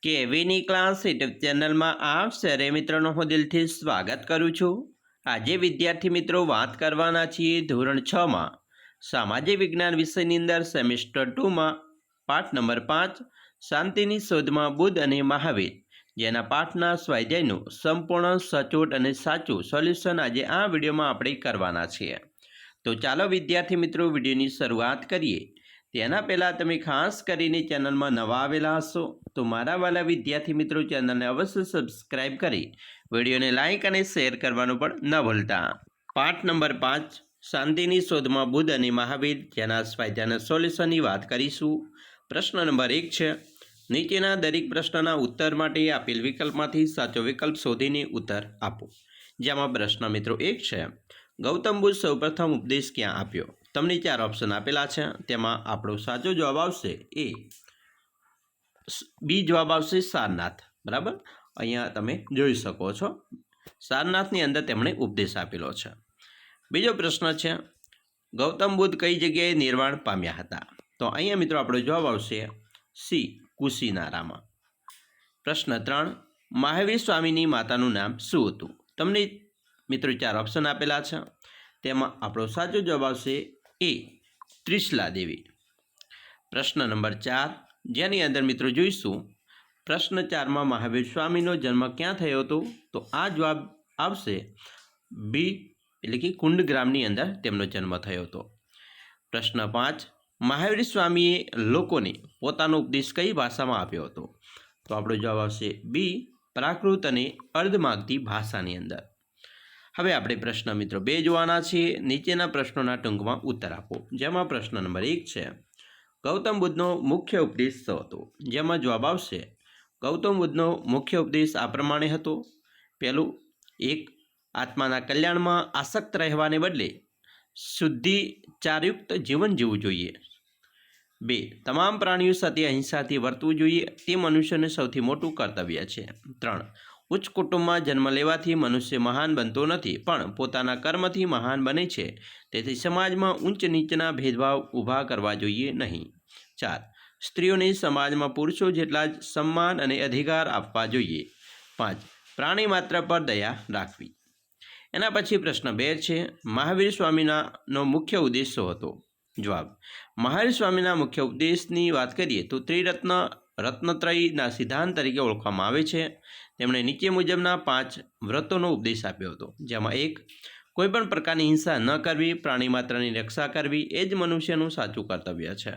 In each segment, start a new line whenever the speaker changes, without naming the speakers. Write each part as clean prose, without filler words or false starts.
કેવીની class YouTube ચેનલમાં આપ સરે મિત્રોનું હું દિલથી સ્વાગત કરું છું। આજે વિદ્યાર્થી મિત્રો વાત કરવાના છીએ ધોરણ 6માં સામાજિક વિજ્ઞાન વિષયની અંદર સેમિસ્ટર 2માં પાઠ નંબર 5 શાંતિની શોધમાં બુદ્ધ અને મહાવીર, જેના પાઠના સ્વાધ્યાયનું સંપૂર્ણ સચોટ અને સાચું સોલ્યુશન આજે આ વિડીયોમાં આપણે કરવાના છીએ। તો ચાલો વિદ્યાર્થી મિત્રો વિડીયોની શરૂઆત કરીએ। તેના પહેલાં તમે ખાસ કરીને ચેનલમાં નવા આવેલા હશો તો મારા વાલા વિદ્યાર્થી મિત્રો ચેનલને અવશ્ય સબસ્ક્રાઇબ કરી વિડીયોને લાઇક અને શેર કરવાનું પણ ન ભૂલતા। પાઠ નંબર 5 શાંતિની શોધમાં બુદ્ધ અને મહાવીર, જેના સ્વાધ્યાયના સોલ્યુશનની વાત કરીશું। પ્રશ્ન નંબર 1 છે, નીચેના દરેક પ્રશ્નના ઉત્તર માટે આપેલ વિકલ્પમાંથી સાચો વિકલ્પ શોધીને ઉત્તર આપો। જેમાં પ્રશ્ન મિત્રો 1 છે, ગૌતમ બુદ્ધ સૌપ્રથમ ઉપદેશ ક્યાં આપ્યો? તમને 4 ઓપ્શન આપેલા છે, તેમાં આપણો સાચો જવાબ આવશે એ બી જવાબ આવશે સારનાથ। બરાબર, અહીંયા તમે જોઈ શકો છો સારનાથની અંદર તેમણે ઉપદેશ આપેલો છે। બીજો પ્રશ્ન છે, ગૌતમ બુદ્ધ કઈ જગ્યાએ નિર્વાણ પામ્યા હતા? તો અહીંયા મિત્રો આપણો જવાબ આવશે સી કુશીનારામાં। પ્રશ્ન 3, મહાવીર સ્વામીની માતાનું નામ શું હતું? તમને મિત્રો 4 ઓપ્શન આપેલા છે, તેમાં આપણો સાચો જવાબ આવશે એ ત્રિશલા દેવી। પ્રશ્ન નંબર 4, જેની અંદર મિત્રો જોઈશું પ્રશ્ન 4માં મહાવીર સ્વામીનો જન્મ ક્યાં થયો હતો? તો આ જવાબ આવશે બી એટલે કે કુંડગ્રામની અંદર તેમનો જન્મ થયો હતો। પ્રશ્ન 5, મહાવીર સ્વામીએ લોકોને પોતાનો ઉપદેશ કઈ ભાષામાં આપ્યો હતો? તો આપણો જવાબ આવશે બી પ્રાકૃત અને અર્ધમાગધી ભાષાની અંદર। હવે આપણે પ્રશ્ન મિત્રો 2 જોવાના છીએ। નીચેના પ્રશ્નોના ટૂંકમાં ઉત્તર આપો। જેમાં પ્રશ્ન નંબર 1 છે, ગૌતમ બુદ્ધનો મુખ્ય ઉપદેશ શું હતો? જેમાં જવાબ આવશે ગૌતમ બુદ્ધનો મુખ્ય ઉપદેશ આ પ્રમાણે હતો। પહેલું, 1, આત્માના કલ્યાણમાં આસક્ત રહેવાને બદલે શુદ્ધિચારયુક્ત જીવન જીવવું જોઈએ। 2, તમામ પ્રાણીઓ સાથે અહિંસાથી વર્તવું જોઈએ, તે મનુષ્યનું સૌથી મોટું કર્તવ્ય છે। 3, ઉચ્ચ કુટુંબમાં જન્મ લેવાથી મનુષ્ય મહાન બનતો નથી, પણ પોતાના કર્મથી મહાન બને છે, તેથી સમાજમાં ઊંચ નીચના ભેદભાવ ઊભા કરવા જોઈએ નહીં। 4, સ્ત્રીઓને સમાજમાં પુરુષો જેટલા જ સન્માન અને અધિકાર આપવા જોઈએ। 5, પ્રાણી માત્ર પર દયા રાખવી। એના પછી પ્રશ્ન 2 છે, મહાવીર સ્વામીનો મુખ્ય ઉદ્દેશ શું હતો? જવાબ, મહાવીર સ્વામીના મુખ્ય ઉપદેશની વાત કરીએ તો રત્નત્રયીના સિદ્ધાંત તરીકે ઓળખવામાં આવે છે। તેમણે નીચે મુજબના 5 વ્રતોનો ઉપદેશ આપ્યો હતો। જેમાં 1, કોઈપણ પ્રકારની હિંસા ન કરવી, પ્રાણી માત્રની રક્ષા કરવી એ જ મનુષ્યનું સાચું કર્તવ્ય છે।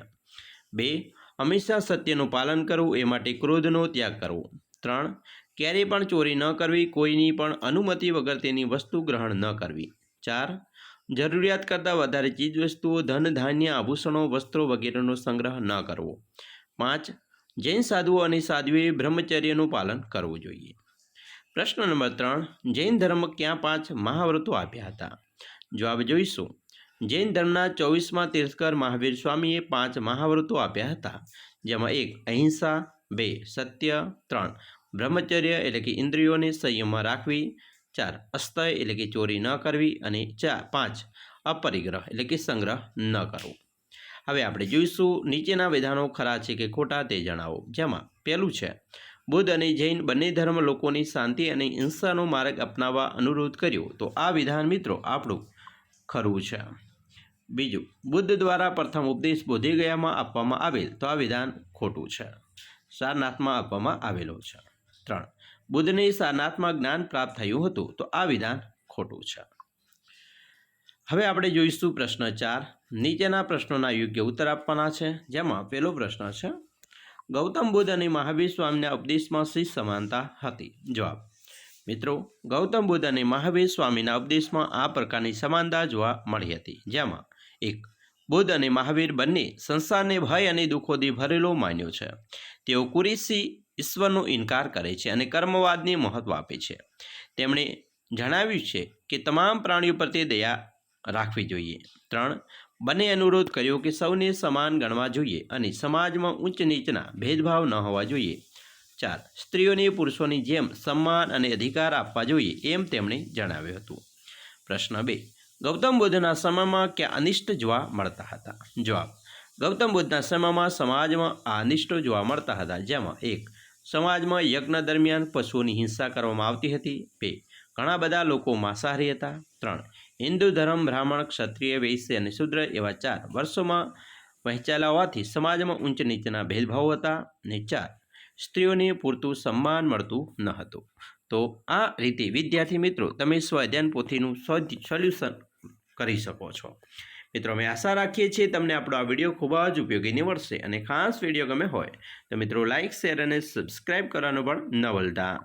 2, હંમેશા સત્યનું પાલન કરવું, એ માટે ક્રોધનો ત્યાગ કરવો। 3, ક્યારેય પણ ચોરી ન કરવી, કોઈની પણ અનુમતિ વગર તેની વસ્તુ ગ્રહણ ન કરવી। 4, જરૂરિયાત કરતાં વધારે ચીજવસ્તુઓ, ધન, ધાન્ય, આભૂષણો, વસ્ત્રો વગેરેનો સંગ્રહ ન કરવો। 5, જૈન સાધુઓ અને સાધ્વીએ બ્રહ્મચર્યનું પાલન કરવું જોઈએ। પ્રશ્ન નંબર 3, જૈન ધર્મ ક્યાં 5 મહાવ્રતો આપ્યા હતા? જવાબ જોઈશું, જૈન ધર્મના 24મા તીર્થંકર મહાવીર સ્વામીએ 5 મહાવ્રતો આપ્યા હતા। જેમાં 1, અહિંસા, 2, સત્ય, 3, બ્રહ્મચર્ય એટલે કે ઇન્દ્રિયોને સંયમમાં રાખવી, 4, અસ્તય એટલે કે ચોરી ન કરવી, અને 5, અપરિગ્રહ એટલે કે સંગ્રહ ન કરવો। હવે આપણે જોઈશું નીચેના વિધાનો ખરા છે કે ખોટા તે જણાવો। જેમાં પહેલું છે, બુદ્ધ અને જૈન બંને ધર્મ લોકોની શાંતિ અને હિંસાનો માર્ગ અપનાવવા અનુરોધ કર્યો, તો આ વિધાન મિત્રો આપણું ખરું છે। બીજું, બુદ્ધ દ્વારા પ્રથમ ઉપદેશ બોધિગયામાં આપવામાં આવેલ, તો આ વિધાન ખોટું છે, સારનાથમાં આપવામાં આવેલો છે। 3, બુદ્ધને સારનાથમાં જ્ઞાન પ્રાપ્ત થયું હતું, તો આ વિધાન ખોટું છે। હવે આપણે જોઈશું પ્રશ્ન 4, નીચેના પ્રશ્નોના યોગ્ય ઉત્તર આપવાના છે। જેમાં પહેલો પ્રશ્ન છે, ગૌતમ બુદ્ધ અને મહાવીર સ્વામીના ઉપદેશમાં શી સમાનતા હતી? જવાબ, મિત્રો ગૌતમ બુદ્ધ અને મહાવીર સ્વામીના ઉપદેશમાં આ પ્રકારની સમાનતા જોવા મળી હતી। જેમાં 1, બુદ્ધ અને મહાવીર બંને સંસારને ભય અને દુઃખોથી ભરેલો માન્યો છે। તેઓ કુરેશી ઈશ્વરનો ઇનકાર કરે છે અને કર્મવાદને મહત્વ આપે છે। તેમણે જણાવ્યું છે કે તમામ પ્રાણીઓ પ્રત્યે દયા રાખવી જોઈએ। 3, બંને અનુરોધ કર્યો કે સૌને સમાન ગણવા જોઈએ અને સમાજમાં ઊંચ નીચના ભેદભાવ ન હોવા જોઈએ। 4, સ્ત્રીઓને પુરુષોની જેમ સન્માન અને અધિકાર આપવા જોઈએ એમ તેમણે જણાવ્યું હતું। પ્રશ્ન 2, ગૌતમ બુદ્ધના સમયમાં ક્યાં અનિષ્ટ જોવા મળતા હતા? જવાબ, ગૌતમ બુદ્ધના સમયમાં સમાજમાં આ અનિષ્ટો જોવા મળતા હતા। જેમાં 1, સમાજમાં યજ્ઞ દરમિયાન પશુઓની હિંસા કરવામાં આવતી હતી. 2. ઘણા બધા લોકો માંસાહારી હતા. 3. હિન્દુ ધર્મ બ્રાહ્મણ, ક્ષત્રિય, વૈશ્ય અને શૂદ્ર એવા 4 વર્ષોમાં વહેંચાયેલા હોવાથી સમાજમાં ઊંચ નીચના ભેદભાવો હતા. અને 4. સ્ત્રીઓને પૂરતું સન્માન મળતું ન હતું. તો આ રીતે વિદ્યાર્થી મિત્રો તમે સ્વાધ્યાયન પોથીનું સોલ્યુશન કરી શકો છો. મિત્રો અમે આશા રાખીએ છીએ તમને આપણો આ વિડીયો ખૂબ જ ઉપયોગી નીવડશે અને ખાસ વિડીયો ગમે હોય તો મિત્રો લાઇક, શેર અને સબસ્ક્રાઈબ કરવાનું પણ ન ભૂલતા.